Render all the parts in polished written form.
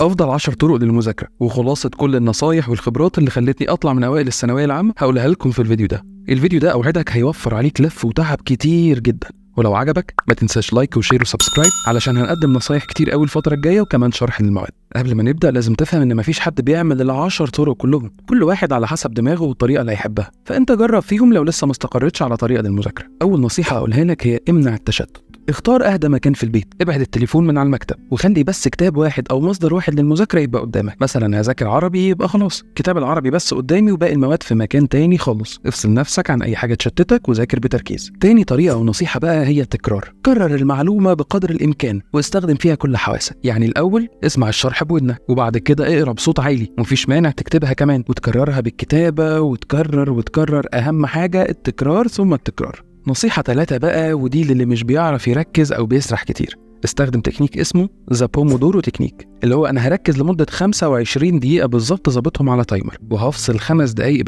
افضل 10 طرق للمذاكره وخلاصه كل النصايح والخبرات اللي خلتني اطلع من اوائل الثانويه العامه هقولها لكم في الفيديو ده اوعدك هيوفر عليك لف وتعب كتير جدا. ولو عجبك ما تنساش لايك وشير وسبسكرايب علشان هنقدم نصايح كتير قوي الفتره الجايه وكمان شرح للمواد. قبل ما نبدا لازم تفهم ان مفيش حد بيعمل ال10 طرق كلهم، كل واحد على حسب دماغه والطريقه اللي هيحبها، فانت جرب فيهم لو لسه ما استقرتش على طريقه للمذاكره. اول نصيحه هقولها لك هي امنع التشتت. اختار اهدى مكان في البيت، ابعد التليفون من على المكتب وخلي بس كتاب واحد او مصدر واحد للمذاكره يبقى قدامك. مثلا هذاكر عربي يبقى خلاص كتاب العربي بس قدامي وباقي المواد في مكان تاني خالص. افصل نفسك عن اي حاجه تشتتك وذاكر بتركيز. تاني طريقه ونصيحه بقى هي التكرار. كرر المعلومه بقدر الامكان واستخدم فيها كل حواسك. يعني الاول اسمع الشرح بودنك وبعد كده اقرا بصوت عالي، ومفيش مانع تكتبها كمان وتكررها بالكتابه وتكرر. اهم حاجه التكرار ثم التكرار. نصيحة 3 بقى ودي اللي مش بيعرف يركز أو بيسرح كتير. استخدم تكنيك اسمه ذا بومودورو تكنيك، اللي هو أنا هركز لمدة 25 دقيقة بالظبط ظابطهم على تايمر وهفصل 5 دقايق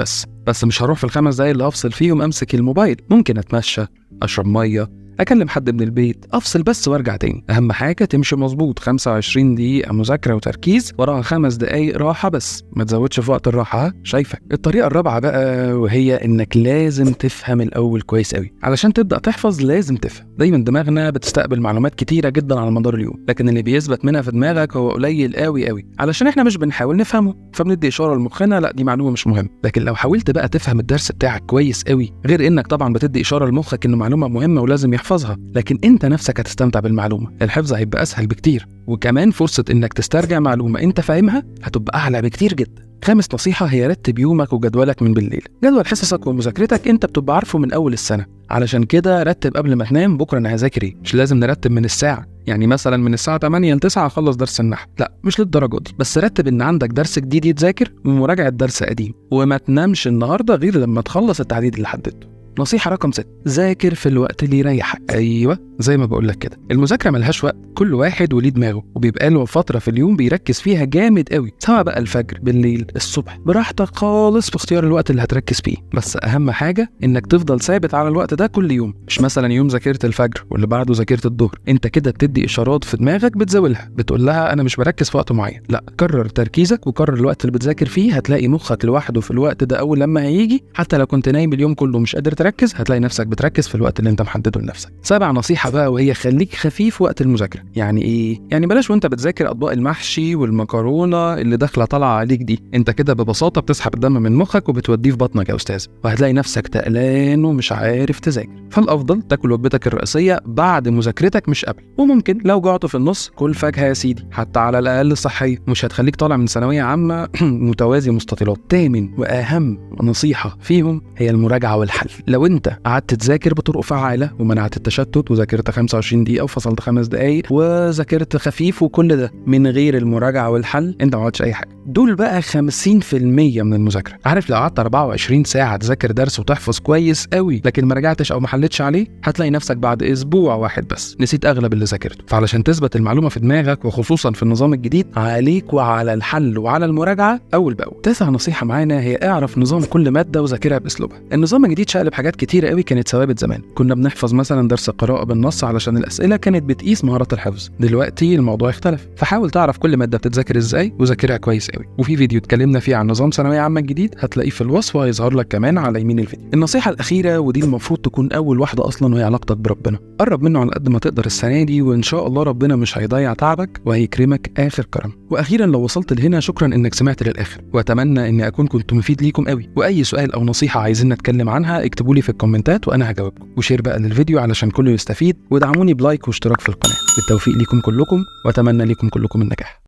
بس مش هروح في ال5 دقايق اللي هفصل فيهم أمسك الموبايل، ممكن أتمشى، أشرب مية، أكلم حد من البيت، أفصل بس وأرجع تاني. أهم حاجة تمشي مظبوط، 25 دقيقة مذاكرة وتركيز وراها 5 دقايق راحة بس، ما تزودش في وقت الراحة شايفك. الطريقة الرابعة بقى وهي إنك لازم تفهم الأول كويس قوي. علشان تبدأ تحفظ لازم تفهم. دايما دماغنا بتستقبل معلومات كتيرة جدا على مدار اليوم، لكن اللي بيثبت منها في دماغك هو قليل قوي علشان إحنا مش بنحاول نفهمه، فبندي إشارة لمخنا لا دي معلومة مش مهمة. لكن لو حاولت بقى تفهم الدرس بتاعك كويس قوي، غير إنك طبعا بتدي إشارة لمخك إن معلومة مهمة ولازم يحفظها، لكن انت نفسك هتستمتع بالمعلومه. الحفظ هيبقى اسهل بكتير، وكمان فرصه انك تسترجع معلومه انت فاهمها هتبقى اعلى بكتير جدا. خامس نصيحه هي رتب يومك وجدولك من بالليل. جدول حصصك ومذاكرتك انت بتبقى عارفه من اول السنه، علشان كده رتب قبل ما تنام بكره انا هذاكر ايه. مش لازم نرتب من الساعه، يعني مثلا من الساعه 8 ل 9 اخلص درس النحو، لا مش للدرجه دي، بس رتب ان عندك درس جديد يتذاكر ومراجعه درس قديم، وما تنامش النهارده غير لما تخلص التعديل اللي حددته. نصيحة رقم 6 ذاكر في الوقت اللي يريحك. أيوة زي ما بقولك كده، المذاكرة ملهاش وقت، كل واحد وليه دماغه وبيبقى له فترة في اليوم بيركز فيها جامد قوي، سواء بقى الفجر، بالليل، الصبح، براحتك خالص في اختيار الوقت اللي هتركز فيه. بس أهم حاجة إنك تفضل ثابت على الوقت ده كل يوم، مش مثلا يوم ذاكرت الفجر واللي بعده ذاكرت الظهر. أنت كده بتدي إشارات في دماغك بتزاولها، بتقول لها أنا مش بركز في وقت معين. لا، كرر تركيزك وكرر الوقت اللي بتذاكر فيه، هتلاقي مخك لوحده في الوقت ده أول لما هيجي، حتى لو كنت نايم اليوم كله مش قادر تركز هتلاقي نفسك بتركز في الوقت اللي انت محدده لنفسك. 7 نصيحة بقى وهي خليك خفيف وقت المذاكرة. يعني ايه؟ يعني بلاش وانت بتذاكر اطباق المحشي والمكرونة اللي داخله طالعه عليك دي، انت كده ببساطة بتسحب الدم من مخك وبتوديه في بطنك يا استاذ، وهتلاقي نفسك تقلان ومش عارف تذاكر. فالافضل تاكل وجبتك الرئيسية بعد مذاكرتك مش قبل، وممكن لو جعت في النص كل فاكهة يا سيدي، حتى على الاقل صحية، مش هتخليك طالع من ثانوية عامة متوازي مستطيلات. 8 واهم نصيحة فيهم هي المراجعة والحل. لو انت قعدت تذاكر بطرق فعالة ومنعت التشتت وذاكرت 25 دقيقة وفصلت 5 دقايق وذاكرت خفيف وكل ده من غير المراجعة والحل، انت ما عملتش اي حاجة. دول بقى 50% من المذاكرة. عارف لو قعدت 24 ساعة تذاكر درس وتحفظ كويس قوي لكن ما رجعتش او ما حلتش عليه، هتلاقي نفسك بعد اسبوع واحد بس نسيت اغلب اللي ذاكرته. فعلشان تثبت المعلومة في دماغك وخصوصا في النظام الجديد، عليك وعلى الحل وعلى المراجعة اول باول. 9 نصيحة معانا هي اعرف نظام كل مادة وذاكرها باسلوبها. النظام الجديد شقلب حاجات كتيرة قوي كانت ثوابت زمان. كنا بنحفظ مثلا درس القراءة بالنص علشان الأسئلة كانت بتقيس مهارات الحفظ، دلوقتي الموضوع اختلف، فحاول تعرف كل مادة بتتذاكر ازاي وذاكرها كويس قوي. وفي فيديو اتكلمنا فيه عن نظام ثانوية عامة الجديد هتلاقيه في الوصف وهيظهر لك كمان على يمين الفيديو. النصيحة الأخيرة ودي المفروض تكون أول واحدة أصلا وهي علاقتك بربنا. قرب منه على قد ما تقدر السنة دي، وإن شاء الله ربنا مش هيضيع تعبك وهيكرمك آخر كرم. وأخيرا لو وصلت لهنا شكرا إنك سمعت للآخر، وأتمنى إني أكون كنت مفيد ليكم قوي. وأي سؤال أو نصيحة عايزين نتكلم عنها اكتبوا لي في الكومنتات وأنا هجاوبكم. وشير بقى للفيديو علشان كله يستفيد، ودعموني بلايك واشتراك في القناة. بالتوفيق ليكم كلكم، وأتمنى ليكم كلكم النجاح.